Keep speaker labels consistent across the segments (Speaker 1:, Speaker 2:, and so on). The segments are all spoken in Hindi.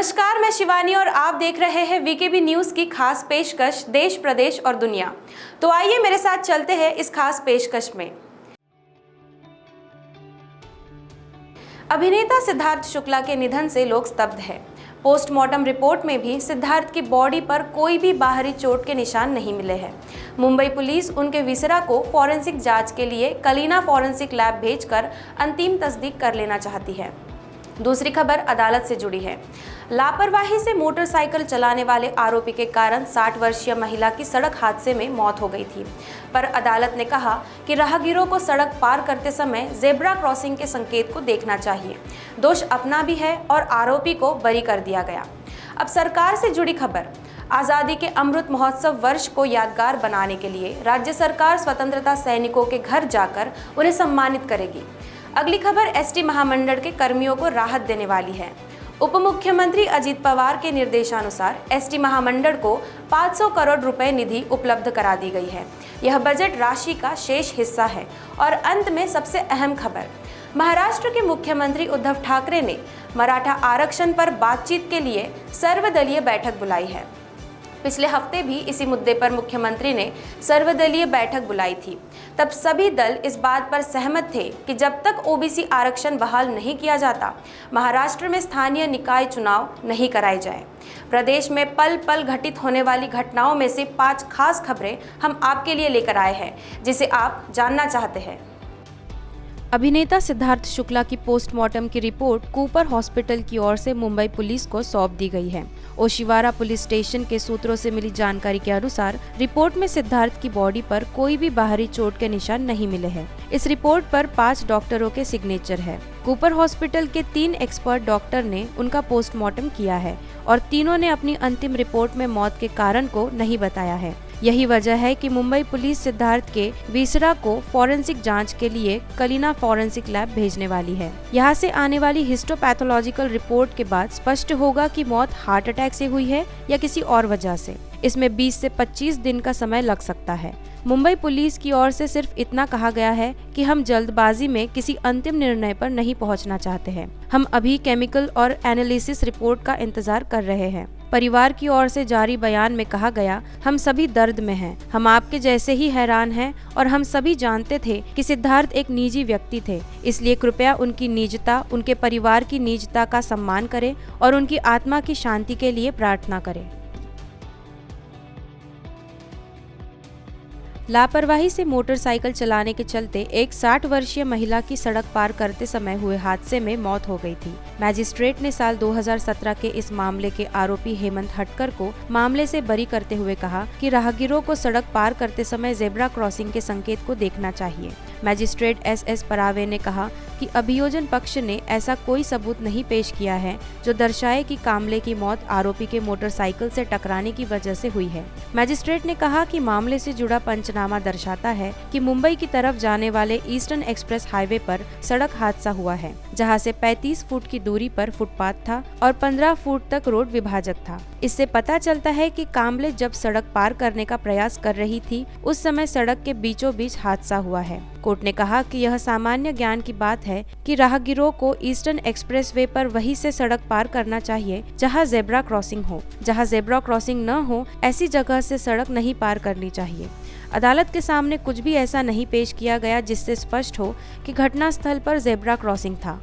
Speaker 1: नमस्कार, मैं शिवानी और आप देख रहे हैं वीकेबी न्यूज की खास पेशकश देश, प्रदेश और दुनिया। तो आइए मेरे साथ चलते हैं इस खास पेशकश में। अभिनेता सिद्धार्थ शुक्ला के निधन से लोग स्तब्ध हैं। पोस्टमार्टम रिपोर्ट में भी सिद्धार्थ की बॉडी पर कोई भी बाहरी चोट के निशान नहीं मिले हैं। मुंबई पुलिस उनके विसरा को फॉरेंसिक जांच के लिए कलीना फॉरेंसिक लैब भेजकर अंतिम तस्दीक कर लेना चाहती है। दूसरी खबर अदालत से जुड़ी है। लापरवाही से मोटरसाइकिल चलाने वाले आरोपी के कारण 60 वर्षीय महिला की सड़क हादसे में मौत हो गई थी, पर अदालत ने कहा कि राहगीरों को सड़क पार करते समय जेब्रा क्रॉसिंग के संकेत को देखना चाहिए। दोष अपना भी है और आरोपी को बरी कर दिया गया। अब सरकार से जुड़ी खबर। आज़ादी के अमृत महोत्सव वर्ष को यादगार बनाने के लिए राज्य सरकार स्वतंत्रता सैनिकों के घर जाकर उन्हें सम्मानित करेगी। अगली खबर एसटी महामंडल के कर्मियों को राहत देने वाली है। उप मुख्यमंत्री अजित पवार के निर्देशानुसार एसटी महामंडल को 500 करोड़ रुपए निधि उपलब्ध करा दी गई है। यह बजट राशि का शेष हिस्सा है। और अंत में सबसे अहम खबर, महाराष्ट्र के मुख्यमंत्री उद्धव ठाकरे ने मराठा आरक्षण पर बातचीत के लिए सर्वदलीय बैठक बुलाई है। पिछले हफ्ते भी इसी मुद्दे पर मुख्यमंत्री ने सर्वदलीय बैठक बुलाई थी। तब सभी दल इस बात पर सहमत थे कि जब तक ओबीसी आरक्षण बहाल नहीं किया जाता, महाराष्ट्र में स्थानीय निकाय चुनाव नहीं कराए जाए। प्रदेश में पल पल घटित होने वाली घटनाओं में से 5 खास खबरें हम आपके लिए लेकर आए हैं, जिसे आप जानना चाहते हैं। अभिनेता सिद्धार्थ शुक्ला की पोस्टमार्टम की रिपोर्ट कूपर हॉस्पिटल की ओर से मुंबई पुलिस को सौंप दी गई है। ओशिवारा पुलिस स्टेशन के सूत्रों से मिली जानकारी के अनुसार रिपोर्ट में सिद्धार्थ की बॉडी पर कोई भी बाहरी चोट के निशान नहीं मिले हैं। इस रिपोर्ट पर 5 डॉक्टरों के सिग्नेचर है। कूपर हॉस्पिटल के 3 एक्सपर्ट डॉक्टर ने उनका पोस्टमार्टम किया है और तीनों ने अपनी अंतिम रिपोर्ट में मौत के कारण को नहीं बताया है। यही वजह है कि मुंबई पुलिस सिद्धार्थ के विसरा को फॉरेंसिक जांच के लिए कलीना फॉरेंसिक लैब भेजने वाली है। यहाँ से आने वाली हिस्टोपैथोलॉजिकल रिपोर्ट के बाद स्पष्ट होगा कि मौत हार्ट अटैक से हुई है या किसी और वजह से। इसमें 20 से 25 दिन का समय लग सकता है। मुंबई पुलिस की ओर से सिर्फ इतना कहा गया है कि हम जल्दबाजी में किसी अंतिम निर्णय पर नहीं पहुंचना चाहते हैं। हम अभी केमिकल और एनालिसिस रिपोर्ट का इंतजार कर रहे हैं। परिवार की ओर से जारी बयान में कहा गया, हम सभी दर्द में हैं। हम आपके जैसे ही हैरान हैं और हम सभी जानते थे कि सिद्धार्थ एक निजी व्यक्ति थे, इसलिए कृपया उनकी निजता, उनके परिवार की निजता का सम्मान करें और उनकी आत्मा की शांति के लिए प्रार्थना करें। लापरवाही से मोटरसाइकिल चलाने के चलते एक 60 वर्षीय महिला की सड़क पार करते समय हुए हादसे में मौत हो गई थी। मैजिस्ट्रेट ने साल 2017 के इस मामले के आरोपी हेमंत हटकर को मामले से बरी करते हुए कहा कि राहगीरों को सड़क पार करते समय जेब्रा क्रॉसिंग के संकेत को देखना चाहिए। मैजिस्ट्रेट एस परावे ने कहा कि अभियोजन पक्ष ने ऐसा कोई सबूत नहीं पेश किया है जो दर्शाए कि कामले की मौत आरोपी के मोटरसाइकिल से टकराने की वजह से हुई है। मैजिस्ट्रेट ने कहा कि मामले से जुड़ा पंचनामा दर्शाता है कि मुंबई की तरफ जाने वाले ईस्टर्न एक्सप्रेस हाईवे पर सड़क हादसा हुआ है, जहां से 35 फुट की दूरी पर फुटपाथ था और 15 फुट तक रोड विभाजक था। इससे पता चलता है कि कामले जब सड़क पार करने का प्रयास कर रही थी, उस समय सड़क के बीचों बीच हादसा हुआ है। कोर्ट ने कहा कि यह सामान्य ज्ञान की बात है कि राहगीरों को ईस्टर्न एक्सप्रेसवे पर वहीं से सड़क पार करना चाहिए जहां जेब्रा क्रॉसिंग हो। जहां जेब्रा क्रॉसिंग न हो, ऐसी जगह से सड़क नहीं पार करनी चाहिए। अदालत के सामने कुछ भी ऐसा नहीं पेश किया गया जिससे स्पष्ट हो कि घटनास्थल पर जेब्रा क्रॉसिंग था।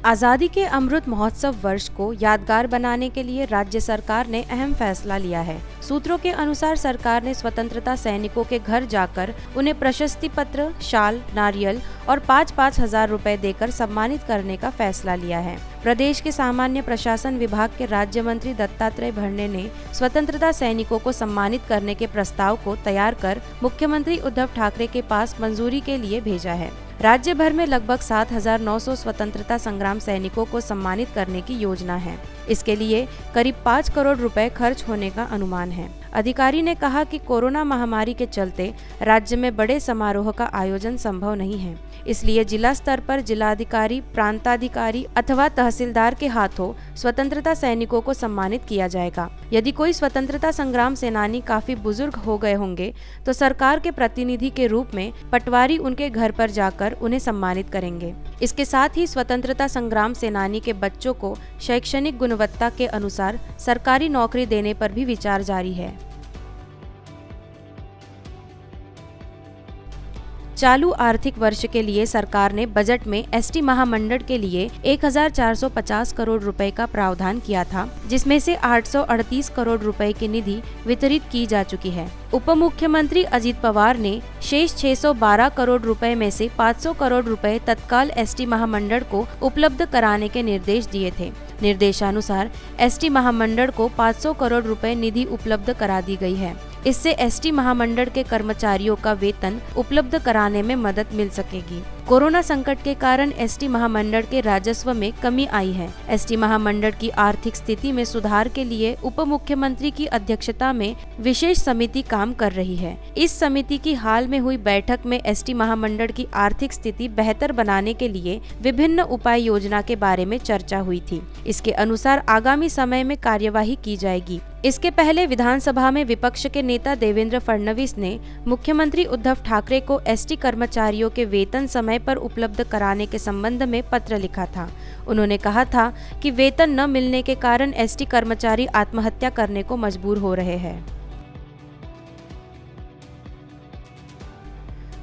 Speaker 1: आज़ादी के अमृत महोत्सव वर्ष को यादगार बनाने के लिए राज्य सरकार ने अहम फैसला लिया है। सूत्रों के अनुसार सरकार ने स्वतंत्रता सैनिकों के घर जाकर उन्हें प्रशस्ति पत्र, शाल, नारियल और 5-5 हजार रुपए देकर सम्मानित करने का फैसला लिया है। प्रदेश के सामान्य प्रशासन विभाग के राज्य मंत्री दत्तात्रेय भरणे ने स्वतंत्रता सैनिकों को सम्मानित करने के प्रस्ताव को तैयार कर मुख्यमंत्री उद्धव ठाकरे के पास मंजूरी के लिए भेजा है। राज्य भर में लगभग 7,900 स्वतंत्रता संग्राम सैनिकों को सम्मानित करने की योजना है। इसके लिए करीब 5 करोड़ रुपए खर्च होने का अनुमान है। अधिकारी ने कहा कि कोरोना महामारी के चलते राज्य में बड़े समारोह का आयोजन संभव नहीं है, इसलिए जिला स्तर पर जिलाधिकारी, प्रांताधिकारी अथवा तहसीलदार के हाथों स्वतंत्रता सैनिकों को सम्मानित किया जाएगा। यदि कोई स्वतंत्रता संग्राम सेनानी काफी बुजुर्ग हो गए होंगे तो सरकार के प्रतिनिधि के रूप में पटवारी उनके घर पर जाकर उन्हें सम्मानित करेंगे। इसके साथ ही स्वतंत्रता संग्राम सेनानी के बच्चों को शैक्षणिक गुणवत्ता के अनुसार सरकारी नौकरी देने पर भी विचार जारी है। चालू आर्थिक वर्ष के लिए सरकार ने बजट में एसटी महामंडल के लिए 1450 करोड़ रुपए का प्रावधान किया था, जिसमें से 838 करोड़ रुपए की निधि वितरित की जा चुकी है। उप मुख्यमंत्री अजित पवार ने शेष 612 करोड़ रुपए में से 500 करोड़ रुपए तत्काल एसटी महामंडल को उपलब्ध कराने के निर्देश दिए थे। निर्देशानुसार एसटी महामंडल को 500 करोड़ रुपए निधि उपलब्ध करा दी गई है। इससे एसटी महामंडल के कर्मचारियों का वेतन उपलब्ध कराने में मदद मिल सकेगी। कोरोना संकट के कारण एसटी महामंडल के राजस्व में कमी आई है। एसटी महामंडल की आर्थिक स्थिति में सुधार के लिए उप मुख्यमंत्री की अध्यक्षता में विशेष समिति काम कर रही है। इस समिति की हाल में हुई बैठक में एसटी महामंडल की आर्थिक स्थिति बेहतर बनाने के लिए विभिन्न उपाय योजना के बारे में चर्चा हुई थी। इसके अनुसार आगामी समय में कार्यवाही की जाएगी। इसके पहले विधानसभा में विपक्ष के नेता देवेंद्र फडणवीस ने मुख्यमंत्री उद्धव ठाकरे को एसटी कर्मचारियों के वेतन समय पर उपलब्ध कराने के संबंध में पत्र लिखा था। उन्होंने कहा था कि वेतन न मिलने के कारण एसटी कर्मचारी आत्महत्या करने को मजबूर हो रहे हैं।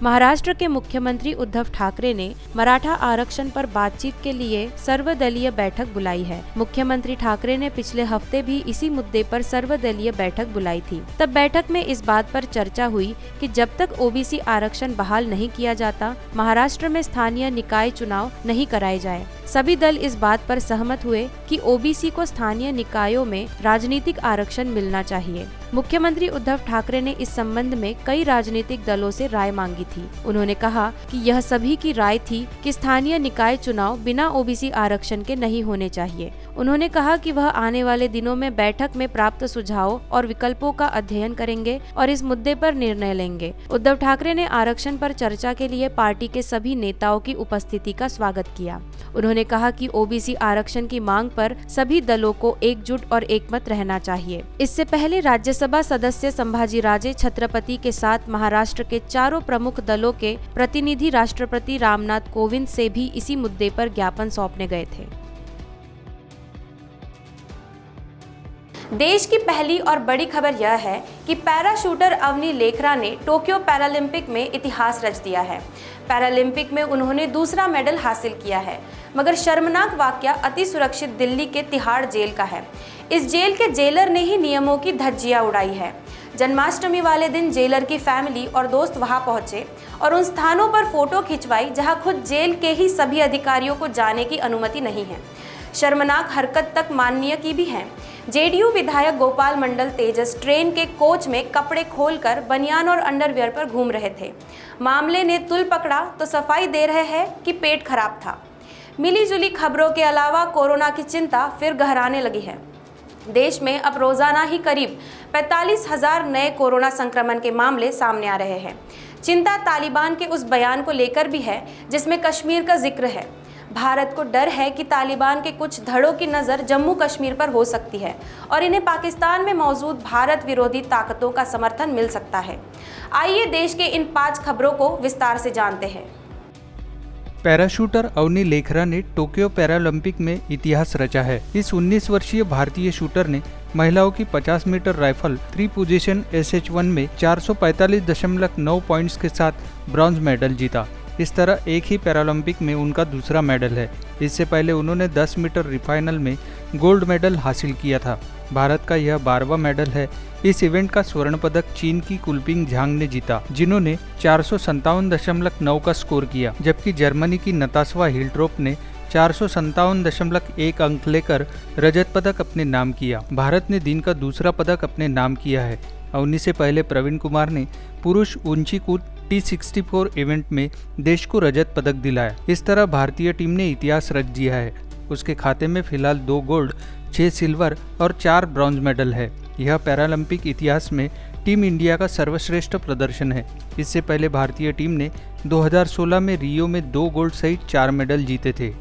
Speaker 1: महाराष्ट्र के मुख्यमंत्री उद्धव ठाकरे ने मराठा आरक्षण पर बातचीत के लिए सर्वदलीय बैठक बुलाई है। मुख्यमंत्री ठाकरे ने पिछले हफ्ते भी इसी मुद्दे पर सर्वदलीय बैठक बुलाई थी। तब बैठक में इस बात पर चर्चा हुई कि जब तक ओबीसी आरक्षण बहाल नहीं किया जाता, महाराष्ट्र में स्थानीय निकाय चुनाव नहीं कराए जाए। सभी दल इस बात पर सहमत हुए कि ओबीसी को स्थानीय निकायों में राजनीतिक आरक्षण मिलना चाहिए। मुख्यमंत्री उद्धव ठाकरे ने इस संबंध में कई राजनीतिक दलों से राय मांगी थी। उन्होंने कहा कि यह सभी की राय थी कि स्थानीय निकाय चुनाव बिना ओबीसी आरक्षण के नहीं होने चाहिए। उन्होंने कहा कि वह आने वाले दिनों में बैठक में प्राप्त सुझावों और विकल्पों का अध्ययन करेंगे और इस मुद्दे पर निर्णय लेंगे। उद्धव ठाकरे ने आरक्षण पर चर्चा के लिए पार्टी के सभी नेताओं की उपस्थिति का स्वागत किया। उन्होंने कहा कि ओबीसी आरक्षण की मांग पर सभी दलों को एकजुट और एकमत रहना चाहिए। इससे पहले राज्यसभा सदस्य संभाजीराजे छत्रपति के साथ महाराष्ट्र के चारों प्रमुख दलों के प्रतिनिधि राष्ट्रपति रामनाथ कोविंद से भी इसी मुद्दे पर ज्ञापन सौंपने गए थे। देश की पहली और बड़ी खबर यह है कि पैरा शूटर अवनी लेखरा ने टोक्यो पैरालंपिक में इतिहास रच दिया है। पैरालंपिक में उन्होंने दूसरा मेडल हासिल किया है, मगर शर्मनाक वाकया अति सुरक्षित दिल्ली के तिहाड़ जेल का है। इस जेल के जेलर ने ही नियमों की धज्जियां उड़ाई है। जन्माष्टमी वाले दिन जेलर की फैमिली और दोस्त वहां पहुंचे और उन स्थानों पर फोटो खिंचवाई जहां खुद जेल के ही सभी अधिकारियों को जाने की अनुमति नहीं है। शर्मनाक हरकत तक माननीय की भी है। जेडीयू विधायक गोपाल मंडल तेजस ट्रेन के कोच में कपड़े खोलकर बनियान और अंडरवियर पर घूम रहे थे। मामले ने तुल पकड़ा तो सफाई दे रहे हैं कि पेट खराब था। मिली जुली खबरों के अलावा कोरोना की चिंता फिर गहराने लगी है। देश में अब रोजाना ही करीब 45,000 नए कोरोना संक्रमण के मामले सामने आ रहे हैं। चिंता तालिबान के उस बयान को लेकर भी है जिसमें कश्मीर का जिक्र है। भारत को डर है कि तालिबान के कुछ धड़ों की नज़र जम्मू कश्मीर पर हो सकती है और इन्हें पाकिस्तान में मौजूद भारत विरोधी ताकतों का समर्थन मिल सकता है। आइए देश के इन 5 खबरों को विस्तार से जानते हैं।
Speaker 2: पैराशूटर अवनी लेखरा ने टोक्यो पैरालंपिक में इतिहास रचा है। इस 19 वर्षीय भारतीय शूटर ने महिलाओं की 50 मीटर राइफल 3 पोजीशन SH1 में 445.9 पॉइंट्स के साथ ब्रॉन्ज मेडल जीता। इस तरह एक ही पैरालंपिक में उनका दूसरा मेडल है। इससे पहले उन्होंने 10 मीटर रिफाइनल में गोल्ड मेडल हासिल किया था। भारत का यह 12वां मेडल है। इस इवेंट का स्वर्ण पदक चीन की कुलपिंग झांग ने जीता, जिन्होंने 457.9 का स्कोर किया, जबकि जर्मनी की नताशा हिल्ट्रोप ने 457.1 अंक लेकर रजत पदक अपने नाम किया। भारत ने दिन का दूसरा पदक अपने नाम किया है। अवनी से पहले प्रवीण कुमार ने पुरुष ऊंची कूद T64 इवेंट में देश को रजत पदक दिलाया। इस तरह भारतीय टीम ने इतिहास रच दिया है। उसके खाते में फिलहाल 2 गोल्ड, 6 सिल्वर और 4 ब्रॉन्ज मेडल है। यह पैरालंपिक इतिहास में टीम इंडिया का सर्वश्रेष्ठ प्रदर्शन है। इससे पहले भारतीय टीम ने 2016 में रियो में 2 गोल्ड सहित 4 मेडल जीते थे।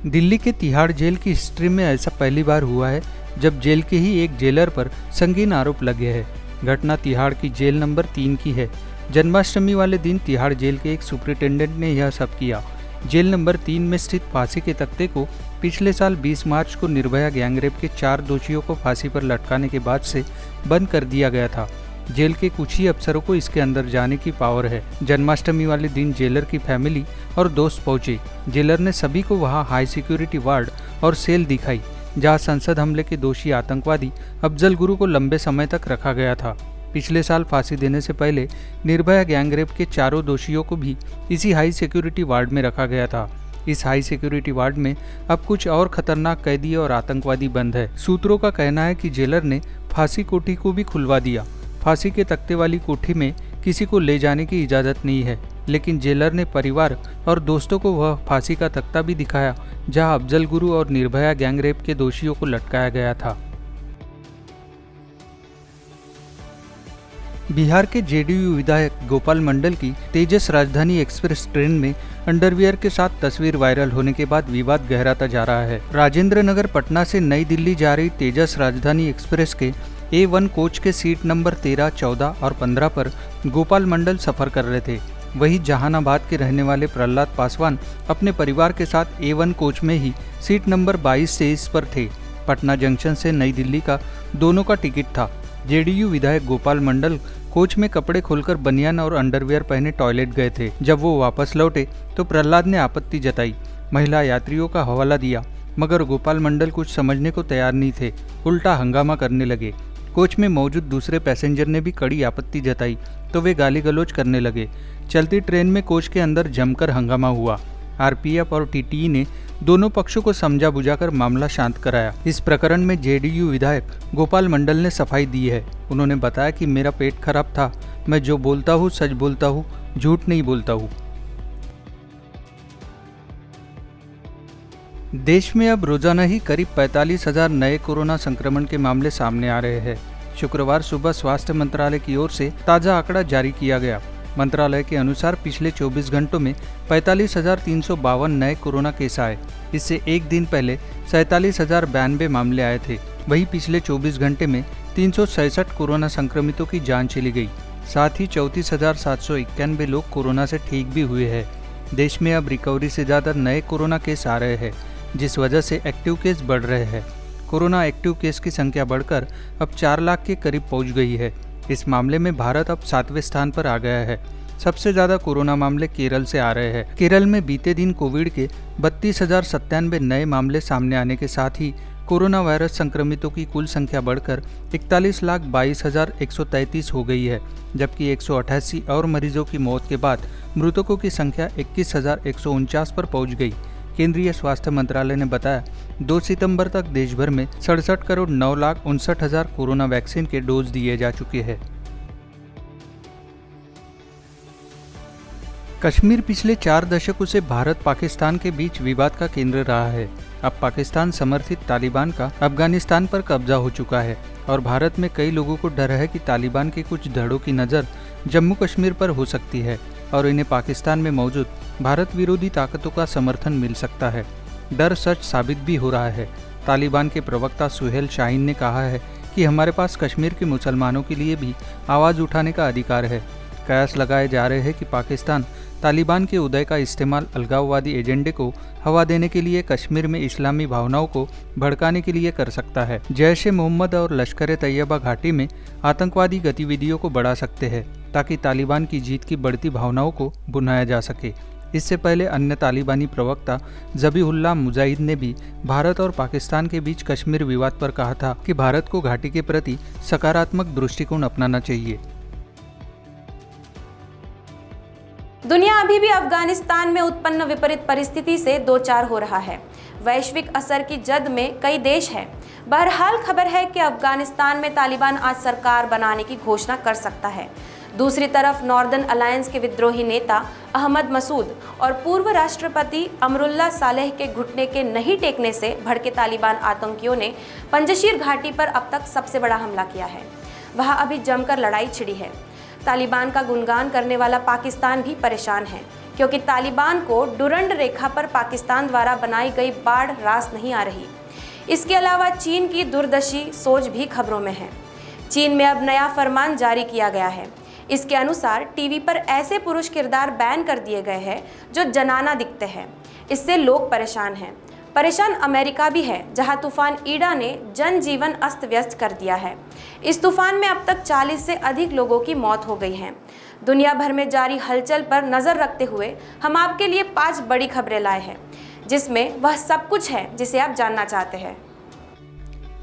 Speaker 2: दिल्ली के तिहाड़ जेल की हिस्ट्री में ऐसा पहली बार हुआ है जब जेल के ही एक जेलर पर संगीन आरोप लगे हैं। घटना तिहाड़ की जेल नंबर 3 की है। जन्माष्टमी वाले दिन तिहाड़ जेल के एक सुपरिटेंडेंट ने यह सब किया। जेल नंबर 3 में स्थित फांसी के तख्ते को पिछले साल 20 मार्च को निर्भया गैंगरेप के 4 दोषियों को फांसी पर लटकाने के बाद से बंद कर दिया गया था। जेल के कुछ ही अफसरों को इसके अंदर जाने की पावर है। जन्माष्टमी वाले दिन जेलर की फैमिली और दोस्त पहुंचे। जेलर ने सभी को वहां हाई सिक्योरिटी वार्ड और सेल दिखाई, जहां संसद हमले के दोषी आतंकवादी अफजल गुरु को लंबे समय तक रखा गया था। पिछले साल फांसी देने से पहले निर्भया गैंगरेप के 4 दोषियों को भी इसी हाई सिक्योरिटी वार्ड में रखा गया था। इस हाई सिक्योरिटी वार्ड में अब कुछ और खतरनाक कैदी और आतंकवादी बंद है। सूत्रों का कहना है कि जेलर ने फांसी कोठी को भी खुलवा दिया। फांसी के तख्ते वाली कोठी में किसी को ले जाने की इजाज़त नहीं है, लेकिन जेलर ने परिवार और दोस्तों को वह फांसी का तख्ता भी दिखाया जहां अफजल गुरु और निर्भया गैंगरेप के दोषियों को लटकाया गया था। बिहार के जेडीयू विधायक गोपाल मंडल की तेजस राजधानी एक्सप्रेस ट्रेन में अंडरवियर के साथ तस्वीर वायरल होने के बाद विवाद गहराता जा रहा है। राजेंद्र नगर पटना से नई दिल्ली जा रही तेजस राजधानी एक्सप्रेस के A1 कोच के सीट नंबर 13, 14 और 15 पर गोपाल मंडल सफर कर रहे थे। वहीं जहानाबाद के रहने वाले प्रहलाद पासवान अपने परिवार के साथ A1 कोच में ही सीट नंबर 22-23 पर थे। पटना जंक्शन से नई दिल्ली का दोनों का टिकट था। जेडीयू विधायक गोपाल मंडल कोच में कपड़े खोलकर बनियान और अंडरवियर पहने टॉयलेट गए थे। जब वो वापस लौटे तो प्रहलाद ने आपत्ति जताई, महिला यात्रियों का हवाला दिया, मगर गोपाल मंडल कुछ समझने को तैयार नहीं थे, उल्टा हंगामा करने लगे। कोच में मौजूद दूसरे पैसेंजर ने भी कड़ी आपत्ति जताई तो वे गाली गलौज करने लगे। चलती ट्रेन में कोच के अंदर जमकर हंगामा हुआ। आरपीएफ और टीटीई ने दोनों पक्षों को समझा बुझाकर मामला शांत कराया। इस प्रकरण में जेडीयू विधायक गोपाल मंडल ने सफाई दी है। उन्होंने बताया कि मेरा पेट खराब था, मैं जो बोलता हूँ सच बोलता हूँ, झूठ नहीं बोलता हूँ। देश में अब रोजाना ही करीब 45,000 नए कोरोना संक्रमण के मामले सामने आ रहे हैं। शुक्रवार सुबह स्वास्थ्य मंत्रालय की ओर से ताज़ा आंकड़ा जारी किया गया। मंत्रालय के अनुसार पिछले 24 घंटों में 45,352 नए कोरोना केस आए। इससे एक दिन पहले 47,092 मामले आए थे। वहीं पिछले 24 घंटे में 367 कोरोना संक्रमितों की जान चली गई। साथ ही 34,791 लोग कोरोना से ठीक भी हुए हैं। देश में अब रिकवरी से ज़्यादा नए कोरोना केस आ रहे हैं, जिस वजह से एक्टिव केस बढ़ रहे हैं। कोरोना एक्टिव केस की संख्या बढ़कर अब 4 लाख के करीब पहुंच गई है। इस मामले में भारत अब 7वें स्थान पर आ गया है। सबसे ज्यादा कोरोना मामले केरल से आ रहे हैं। केरल में बीते दिन कोविड के 32,097 नए मामले सामने आने के साथ ही कोरोना वायरस संक्रमितों की कुल संख्या बढ़कर 41,22,133 हो गई है, जबकि 188 और मरीजों की मौत के बाद मृतकों की संख्या 21,149 पर पहुंच गई। केंद्रीय स्वास्थ्य मंत्रालय ने बताया 2 सितंबर तक देश भर में 67,09,59,000 कोरोना वैक्सीन के डोज दिए जा चुके हैं। कश्मीर पिछले 4 दशकों से भारत पाकिस्तान के बीच विवाद का केंद्र रहा है। अब पाकिस्तान समर्थित तालिबान का अफगानिस्तान पर कब्जा हो चुका है और भारत में कई लोगों को डर है कि तालिबान के कुछ धड़ों की नज़र जम्मू कश्मीर पर हो सकती है और इन्हें पाकिस्तान में मौजूद भारत विरोधी ताकतों का समर्थन मिल सकता है। डर सच साबित भी हो रहा है। तालिबान के प्रवक्ता सुहेल शाहीन ने कहा है कि हमारे पास कश्मीर के मुसलमानों के लिए भी आवाज़ उठाने का अधिकार है। कयास लगाए जा रहे हैं कि पाकिस्तान तालिबान के उदय का इस्तेमाल अलगाववादी एजेंडे को हवा देने के लिए कश्मीर में इस्लामी भावनाओं को भड़काने के लिए कर सकता है। जैश ए मोहम्मद और लश्कर ए तैयबा घाटी में आतंकवादी गतिविधियों को बढ़ा सकते हैं ताकि तालिबान की जीत की बढ़ती भावनाओं को भुनाया जा सके। इससे पहले अन्य तालिबानी प्रवक्ता ज़बीहुल्लाह मुजाहिद ने भी भारत और पाकिस्तान के बीच कश्मीर विवाद पर कहा था कि भारत को घाटी के प्रति सकारात्मक दृष्टिकोण अपनाना चाहिए।
Speaker 1: दुनिया अभी भी अफगानिस्तान में उत्पन्न विपरीत परिस्थिति से दो चार हो रहा है। वैश्विक असर की जद में कई देश हैं। बहरहाल खबर है कि अफगानिस्तान में तालिबान आज सरकार बनाने की घोषणा कर सकता है। दूसरी तरफ नॉर्दर्न अलायंस के विद्रोही नेता अहमद मसूद और पूर्व राष्ट्रपति अमरुल्लाह सालेह के घुटने के नहीं टेकने से भड़के तालिबान आतंकियों ने पंजशीर घाटी पर अब तक सबसे बड़ा हमला किया है। वहां अभी जमकर लड़ाई छिड़ी है। तालिबान का गुणगान करने वाला पाकिस्तान भी परेशान है। क्योंकि तालिबान को डुरंड रेखा पर पाकिस्तान द्वारा बनाई गई बाढ़ रास नहीं आ रही। इसके अलावा चीन की दूरदर्शी सोच भी खबरों में है। चीन में अब नया फरमान जारी किया गया है। इसके अनुसार टीवी पर ऐसे पुरुष किरदार बैन कर दिए गए हैं जो जनाना दिखते हैं। इससे लोग परेशान हैं। परेशान अमेरिका भी है, जहां तूफान ईडा ने जनजीवन अस्त व्यस्त कर दिया है। इस तूफान में अब तक 40 से अधिक लोगों की मौत हो गई है। दुनिया भर में जारी हलचल पर नजर रखते हुए हम आपके लिए 5 बड़ी खबरें लाए हैं, जिसमें वह सब कुछ है जिसे आप जानना चाहते हैं।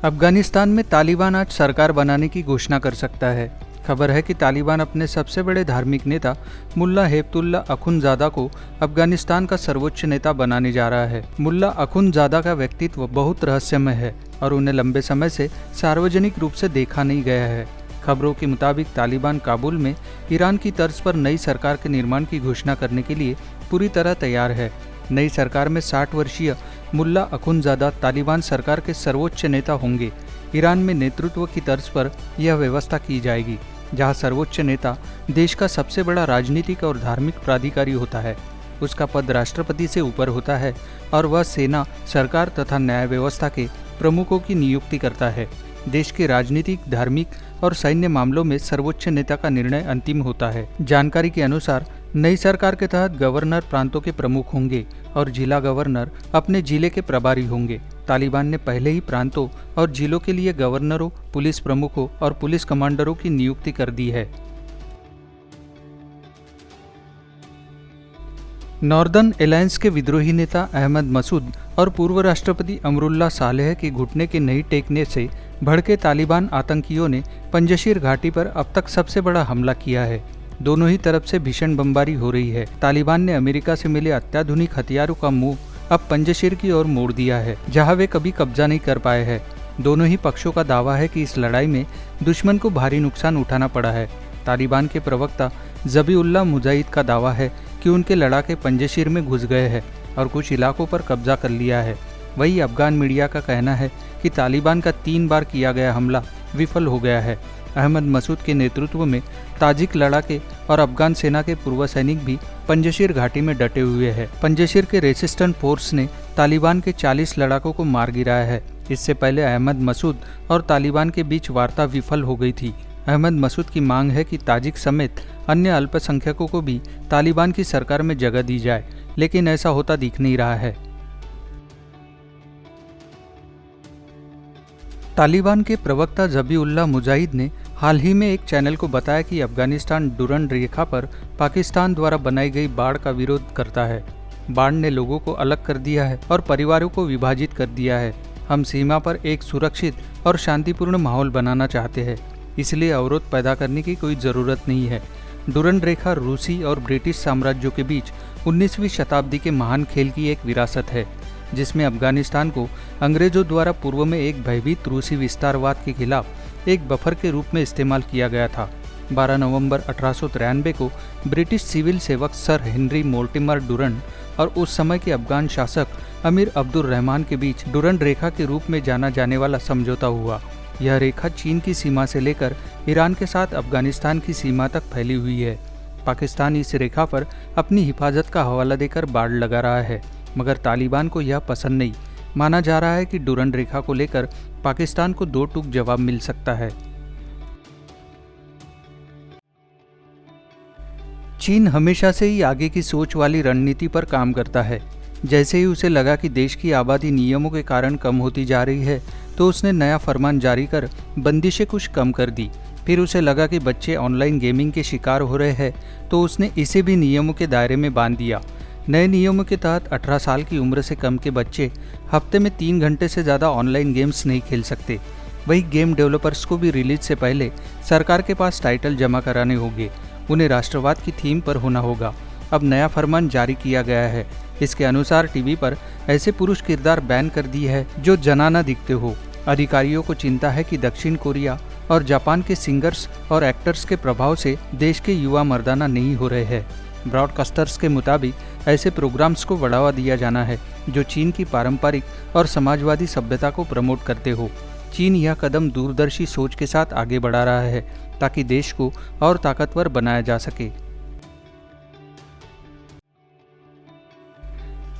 Speaker 2: अफगानिस्तान में तालिबान आज सरकार बनाने की घोषणा कर सकता है। खबर है कि तालिबान अपने सबसे बड़े धार्मिक नेता मुल्ला हेबतुल्ला अखुनजादा को अफगानिस्तान का सर्वोच्च नेता बनाने जा रहा है। मुल्ला अखुनजादा का व्यक्तित्व बहुत रहस्यमय है और उन्हें लंबे समय से सार्वजनिक रूप से देखा नहीं गया है। खबरों के मुताबिक तालिबान काबुल में ईरान की तर्ज पर नई सरकार के निर्माण की घोषणा करने के लिए पूरी तरह तैयार है। नई सरकार में 60 वर्षीय मुल्ला अखुनजादा तालिबान सरकार के सर्वोच्च नेता होंगे। ईरान में नेतृत्व की तर्ज पर यह व्यवस्था की जाएगी, जहां सर्वोच्च नेता देश का सबसे बड़ा राजनीतिक और धार्मिक प्राधिकारी होता है। उसका पद राष्ट्रपति से ऊपर होता है और वह सेना, सरकार तथा न्याय व्यवस्था के प्रमुखों की नियुक्ति करता है। देश के राजनीतिक, धार्मिक और सैन्य मामलों में सर्वोच्च नेता का निर्णय अंतिम होता है। जानकारी के अनुसार नई सरकार के तहत गवर्नर प्रांतों के प्रमुख होंगे और जिला गवर्नर अपने जिले के प्रभारी होंगे। तालिबान ने पहले ही प्रांतों और जिलों के लिए गवर्नरों, पुलिस प्रमुखों और पुलिस कमांडरों की नियुक्ति कर दी है। नॉर्दर्न एलायंस के विद्रोही नेता अहमद मसूद और पूर्व राष्ट्रपति अमरुल्लाह सालेह के घुटने के नहीं टेकने से भड़के तालिबान आतंकियों ने पंजशीर घाटी पर अब तक सबसे बड़ा हमला किया है। दोनों ही तरफ से भीषण बमबारी हो रही है। तालिबान ने अमेरिका से मिले अत्याधुनिक हथियारों का मुंह अब पंजशीर की ओर मोड़ दिया है, जहां वे कभी कब्जा नहीं कर पाए हैं। दोनों ही पक्षों का दावा है कि इस लड़ाई में दुश्मन को भारी नुकसान उठाना पड़ा है। तालिबान के प्रवक्ता ज़बीउल्लाह मुजाहिद का दावा है कि उनके लड़ाके पंजशीर में घुस गए हैं और कुछ इलाकों पर कब्जा कर लिया है। वही अफगान मीडिया का कहना है कि तालिबान का 3 बार किया गया हमला विफल हो गया है। अहमद मसूद के नेतृत्व में ताजिक लड़ाके और अफगान सेना के पूर्व सैनिक भी पंजशीर घाटी में डटे हुए हैं। पंजशीर के रेसिस्टेंट फोर्स ने तालिबान के 40 लड़ाकों को मार गिराया है। इससे पहले अहमद मसूद और तालिबान के बीच वार्ता विफल हो गई थी। अहमद मसूद की मांग है कि ताजिक समेत अन्य अल्पसंख्यकों को भी तालिबान की सरकार में जगह दी जाए, लेकिन ऐसा होता दिख नहीं रहा है। तालिबान के प्रवक्ता ज़बीउल्लाह मुजाहिद ने हाल ही में एक चैनल को बताया कि अफगानिस्तान डुरंड रेखा पर पाकिस्तान द्वारा बनाई गई बाढ़ का विरोध करता है। बाढ़ ने लोगों को अलग कर दिया है और परिवारों को विभाजित कर दिया है। हम सीमा पर एक सुरक्षित और शांतिपूर्ण माहौल बनाना चाहते हैं, इसलिए अवरोध पैदा करने की कोई ज़रूरत नहीं है। डुरंड रेखा रूसी और ब्रिटिश साम्राज्यों के बीच 19वीं शताब्दी के महान खेल की एक विरासत है, जिसमें अफगानिस्तान को अंग्रेजों द्वारा पूर्व में एक भयभीत रूसी विस्तारवाद के खिलाफ एक बफर के रूप में इस्तेमाल किया गया था। 12 नवंबर 1893 को ब्रिटिश सिविल सेवक सर हेनरी मोर्टिमर डुरंड और उस समय के अफगान शासक अमीर अब्दुल रहमान के बीच डुरंड रेखा के रूप में जाना जाने वाला समझौता हुआ। यह रेखा चीन की सीमा से लेकर ईरान के साथ अफगानिस्तान की सीमा तक फैली हुई है। पाकिस्तान इस रेखा पर अपनी हिफाजत का हवाला देकर बाड़ लगा रहा है, मगर तालिबान को यह पसंद नहीं। माना जा रहा है कि डुरंड रेखा को लेकर पाकिस्तान को 2 टूक जवाब मिल सकता है। चीन हमेशा से ही आगे की सोच वाली रणनीति पर काम करता है। जैसे ही उसे लगा कि देश की आबादी नियमों के कारण कम होती जा रही है, तो उसने नया फरमान जारी कर बंदिशें कुछ कम कर दी। फिर उसे लगा कि बच्चे ऑनलाइन गेमिंग के शिकार हो रहे हैं, तो उसने इसे भी नियमों के दायरे में बांध दिया। नए नियमों के तहत 18 साल की उम्र से कम के बच्चे हफ्ते में 3 घंटे से ज़्यादा ऑनलाइन गेम्स नहीं खेल सकते। वही गेम डेवलपर्स को भी रिलीज से पहले सरकार के पास टाइटल जमा कराने होंगे। उन्हें राष्ट्रवाद की थीम पर होना होगा। अब नया फरमान जारी किया गया है। इसके अनुसार टीवी पर ऐसे पुरुष किरदार बैन कर दिए है जो जनाना दिखते हो। अधिकारियों को चिंता है कि दक्षिण कोरिया और जापान के सिंगर्स और एक्टर्स के प्रभाव से देश के युवा मर्दाना नहीं हो रहे हैं। ब्रॉडकास्टर्स के मुताबिक ऐसे प्रोग्राम्स को बढ़ावा दिया जाना है जो चीन की पारंपरिक और समाजवादी सभ्यता को प्रमोट करते हो। चीन यह कदम दूरदर्शी सोच के साथ आगे बढ़ा रहा है ताकि देश को और ताकतवर बनाया जा सके।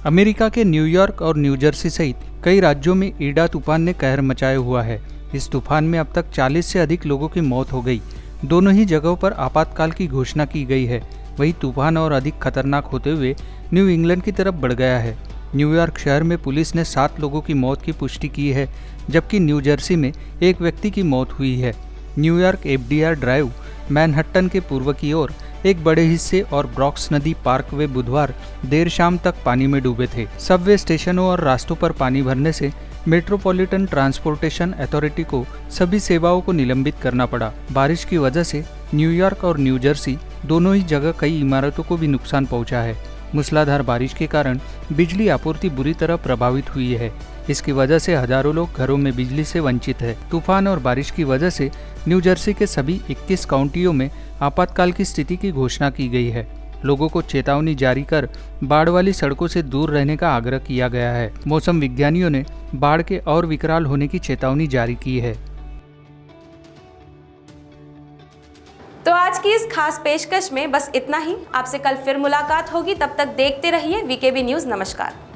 Speaker 2: अमेरिका के न्यूयॉर्क और न्यू जर्सी सहित कई राज्यों में ईडा तूफान ने कहर मचाया हुआ है। इस तूफान में अब तक 40 से अधिक लोगों की मौत हो गई। दोनों ही जगहों पर आपातकाल की घोषणा की गई है। वहीं तूफान और अधिक खतरनाक होते हुए न्यू इंग्लैंड की तरफ बढ़ गया है। न्यूयॉर्क शहर में पुलिस ने 7 लोगों की मौत की पुष्टि की है, जबकि न्यू जर्सी में एक व्यक्ति की मौत हुई है। न्यूयॉर्क FDR ड्राइव मैनहट्टन के पूर्व की ओर एक बड़े हिस्से और ब्रॉक्स नदी पार्कवे बुधवार देर शाम तक पानी में डूबे थे। सबवे स्टेशनों और रास्तों पर पानी भरने से मेट्रोपॉलिटन ट्रांसपोर्टेशन अथॉरिटी को सभी सेवाओं को निलंबित करना पड़ा। बारिश की वजह से न्यूयॉर्क और न्यू जर्सी दोनों ही जगह कई इमारतों को भी नुकसान पहुंचा है। मूसलाधार बारिश के कारण बिजली आपूर्ति बुरी तरह प्रभावित हुई है। इसकी वजह से हजारों लोग घरों में बिजली से वंचित है। तूफान और बारिश की वजह से न्यू जर्सी के सभी 21 काउंटियों में आपातकाल की स्थिति की घोषणा की गई है। लोगों को चेतावनी जारी कर बाढ़ वाली सड़कों से दूर रहने का आग्रह किया गया है। मौसम विज्ञानियों ने बाढ़ के और विकराल होने की चेतावनी जारी की है।
Speaker 1: तो आज की इस खास पेशकश में बस इतना ही। आपसे कल फिर मुलाकात होगी, तब तक देखते रहिए VKB न्यूज़। नमस्कार।